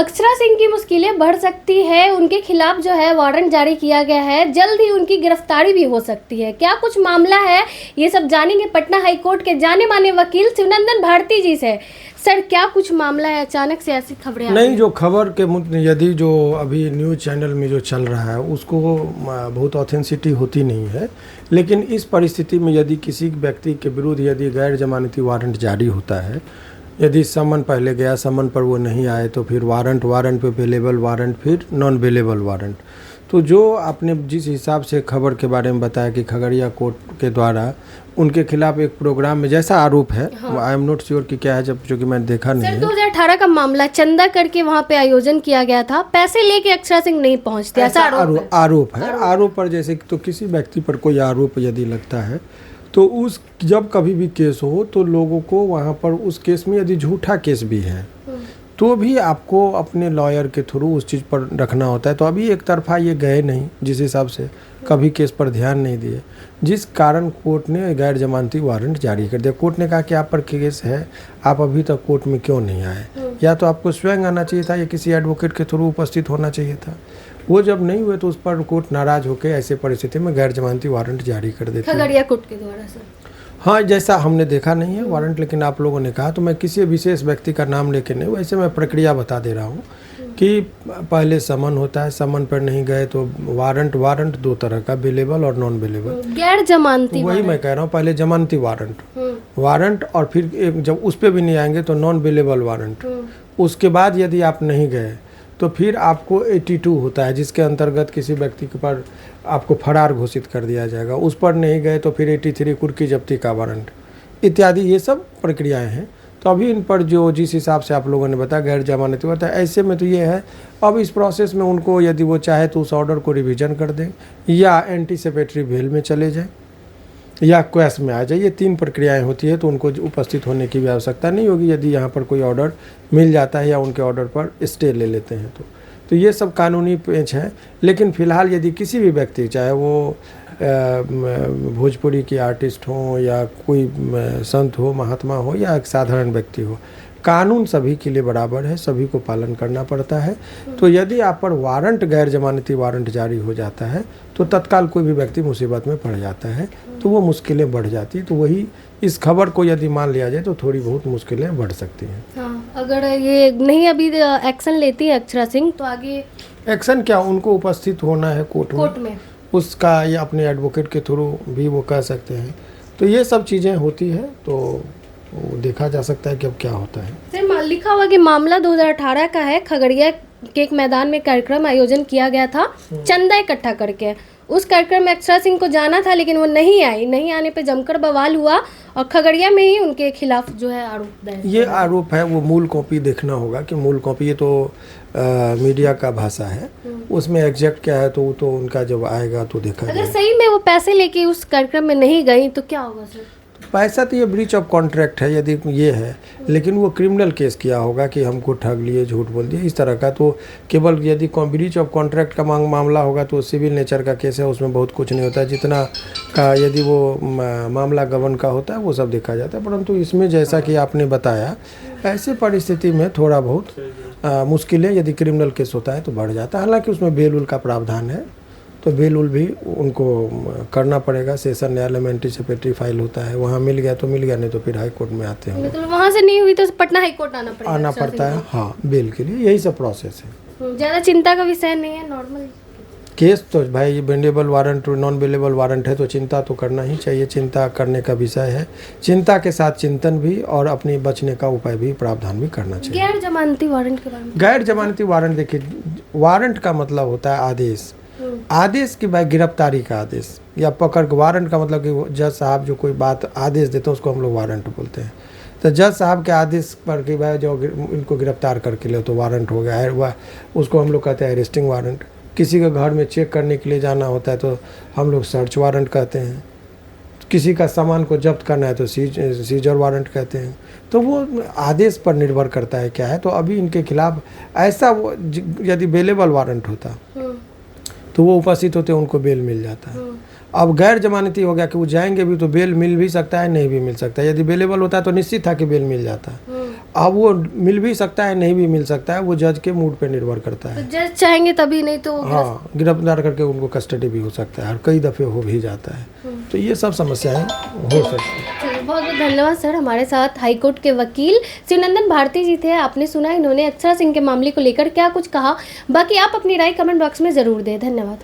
अक्षरा सिंह की मुश्किलें बढ़ सकती है, उनके खिलाफ जो है वारंट जारी किया गया है, जल्द ही उनकी गिरफ्तारी भी हो सकती है। क्या कुछ मामला है ये सब जानेंगे पटना हाईकोर्ट के जाने माने वकील शिवनंदन भारती जी से। सर क्या कुछ मामला है, अचानक से ऐसी खबरें नहीं, जो खबर के यदि जो अभी न्यूज़ चैनल में जो चल रहा है उसको बहुत ऑथेंसिटी होती नहीं है, लेकिन इस परिस्थिति में यदि किसी व्यक्ति के विरुद्ध यदि गैर जमानती वारंट जारी होता है, यदि समन पहले गया, समन पर वो नहीं आए तो फिर वारंट पे बेलेबल वारंट, फिर नॉन बेलेबल वारंट। तो जो आपने जिस हिसाब से खबर के बारे में बताया कि खगड़िया कोर्ट के द्वारा उनके खिलाफ एक प्रोग्राम में जैसा आरोप है, आई एम नॉट श्योर कि क्या है, जब चूँकि मैंने देखा नहीं है। 2018 का मामला, चंदा करके वहाँ पे आयोजन किया गया था, पैसे लेके अक्षरा सिंह नहीं पहुँचते, ऐसा आरोप है। आरोप पर जैसे तो किसी व्यक्ति पर कोई आरोप यदि लगता है तो उस जब कभी भी केस हो तो लोगों को वहाँ पर उस केस में यदि झूठा केस भी है तो भी आपको अपने लॉयर के थ्रू उस चीज़ पर रखना होता है। तो अभी एक तरफा ये गए नहीं, जिस हिसाब से कभी केस पर ध्यान नहीं दिए, जिस कारण कोर्ट ने गैर जमानती वारंट जारी कर दिया। कोर्ट ने कहा कि आप पर केस है, आप अभी तक कोर्ट में क्यों नहीं आए, या तो आपको स्वयं आना चाहिए था या किसी एडवोकेट के थ्रू उपस्थित होना चाहिए था। वो जब नहीं हुए तो उस पर कोर्ट नाराज होकर ऐसे परिस्थिति में गैर जमानती वारंट जारी कर देते हैं खगड़िया कोर्ट के द्वारा। सर हाँ, जैसा हमने देखा नहीं है वारंट, लेकिन आप लोगों ने कहा तो मैं किसी विशेष व्यक्ति का नाम लेके नहीं, वैसे मैं प्रक्रिया बता दे रहा हूँ कि पहले समन होता है, समन पर नहीं गए तो वारंट दो तरह का, बेलेबल और नॉन बेलेबल। गैर जमानती वही मैं कह रहा हूँ, पहले जमानती वारंट और फिर जब उस पर भी नहीं आएंगे तो नॉन बेलेबल वारंट। उसके बाद यदि आप नहीं गए तो फिर आपको 82 होता है, जिसके अंतर्गत किसी व्यक्ति के पर आपको फरार घोषित कर दिया जाएगा। उस पर नहीं गए तो फिर 83 कुर्की जब्ती का वारंट इत्यादि, ये सब प्रक्रियाएं हैं। तो अभी इन पर जो जिस हिसाब से आप लोगों ने बताया गैर जमानती होता है, ऐसे में तो ये है अब इस प्रोसेस में उनको यदि वो चाहे तो उस ऑर्डर को रिवीजन कर दें या एंटीसिपेटरी बेल में चले जाएँ या क्वेस में आ जाए। ये 3 प्रक्रियाएं होती है, तो उनको उपस्थित होने की भी आवश्यकता नहीं होगी यदि यहाँ पर कोई ऑर्डर मिल जाता है या उनके ऑर्डर पर स्टे ले लेते हैं तो ये सब कानूनी पेच है। लेकिन फ़िलहाल यदि किसी भी व्यक्ति, चाहे वो भोजपुरी की आर्टिस्ट हो या कोई संत हो, महात्मा हो या एक साधारण व्यक्ति हो, कानून सभी के लिए बराबर है, सभी को पालन करना पड़ता है। तो यदि आप पर वारंट, गैर जमानती वारंट जारी हो जाता है तो तत्काल कोई भी व्यक्ति मुसीबत में पड़ जाता है, तो वो मुश्किलें बढ़ जाती। तो वही इस खबर को यदि मान लिया जाए तो थोड़ी बहुत मुश्किलें बढ़ सकती हैं। हाँ, अगर ये नहीं अभी एक्शन लेती है अक्षरा सिंह तो आगे एक्शन क्या, उनको उपस्थित होना है कोर्ट में, उसका या अपने एडवोकेट के थ्रू भी वो कह सकते हैं। तो ये सब चीज़ें होती है, तो देखा जा सकता है कि अब क्या होता है। सर लिखा हुआ कि मामला 2018 का है, खगड़िया के एक मैदान में कार्यक्रम आयोजन किया गया था चंदा इकट्ठा करके। उस कार्यक्रम में अक्षरा सिंह को जाना था लेकिन वो नहीं आई, नहीं आने पे जमकर बवाल हुआ और खगड़िया में ही उनके खिलाफ जो है आरोप है। ये आरोप है, वो मूल कॉपी देखना होगा कि मूल कॉपी, ये तो मीडिया का भाषा है, उसमें एग्जैक्ट क्या है तो वो तो उनका जब आएगा तो देखा जाएगा। अगर सही में वो पैसे लेके उस कार्यक्रम में नहीं गई तो क्या होगा सर? पैसा तो ये ब्रीच ऑफ कॉन्ट्रैक्ट है यदि ये है, लेकिन वो क्रिमिनल केस किया होगा कि हमको ठग लिए, झूठ बोल दिए, इस तरह का। तो केवल यदि ब्रीच ऑफ कॉन्ट्रैक्ट का मामला होगा तो सिविल नेचर का केस है, उसमें बहुत कुछ नहीं होता। जितना का यदि वो मामला गबन का होता है वो सब देखा जाता है। परंतु इसमें जैसा कि आपने बताया, ऐसे परिस्थिति में थोड़ा बहुत मुश्किलें, यदि क्रिमिनल केस होता है तो बढ़ जाता है। हालाँकि उसमें बेल उल का प्रावधान है, तो बेल उल भी उनको करना पड़ेगा। सेशन न्यायालय में एंटीसिपेटरी फाइल होता है, वहाँ मिल गया तो मिल गया, नहीं तो फिर हाई कोर्ट में आते हैं। मतलब वहाँ से नहीं हुई तो पटना हाई कोर्ट आना पड़ता है। हाँ, बेल के लिए यही सब प्रोसेस है। ज़्यादा चिंता का विषय नहीं है, नॉर्मल केस। तो भाई bailable warrant, non bailable warrant है तो चिंता तो करना ही चाहिए, चिंता करने का विषय है। चिंता के साथ चिंतन भी और अपने बचने का उपाय भी, प्रावधान भी करना चाहिए। गैर जमानती वारंट के बारे में, गैर जमानती वारंट, देखिए वारंट का मतलब होता है आदेश, आदेश की भाई गिरफ्तारी का आदेश या पकड़। वारंट का मतलब कि जज साहब जो कोई बात आदेश देते हैं उसको हम लोग वारंट बोलते हैं। तो जज साहब के आदेश पर कि भाई जो इनको गिरफ्तार करके ले तो वारंट हो गया है, वह उसको हम लोग कहते हैं अरेस्टिंग वारंट। किसी के घर में चेक करने के लिए जाना होता है तो हम लोग सर्च वारंट कहते हैं। किसी का सामान को जब्त करना है तो सीजर वारंट कहते हैं। तो वो आदेश पर निर्भर करता है क्या है। तो अभी इनके खिलाफ ऐसा वो यदि बेलेबल वारंट होता तो वो उपस्थित होते, उनको बेल मिल जाता है। अब गैर जमानती हो गया कि वो जाएंगे भी तो बेल मिल भी सकता है, नहीं भी मिल सकता है। यदि बेलेबल होता है तो निश्चित था कि बेल मिल जाता है। अब वो मिल भी सकता है, नहीं भी मिल सकता है, वो जज के मूड पे निर्भर करता तो है। जज चाहेंगे तभी, नहीं तो हाँ, गिरफ्तार करके उनको कस्टडी भी हो सकता है और कई दफ़े हो भी जाता है। तो ये सब समस्याएं हो सकती हैं। चलिए, बहुत बहुत धन्यवाद सर। हमारे साथ हाईकोर्ट के वकील शिवनंदन भारती जी थे। आपने सुना इन्होंने अक्षरा सिंह के मामले को लेकर क्या कुछ कहा। बाकी आप अपनी राय कमेंट बॉक्स में ज़रूर दें। धन्यवाद।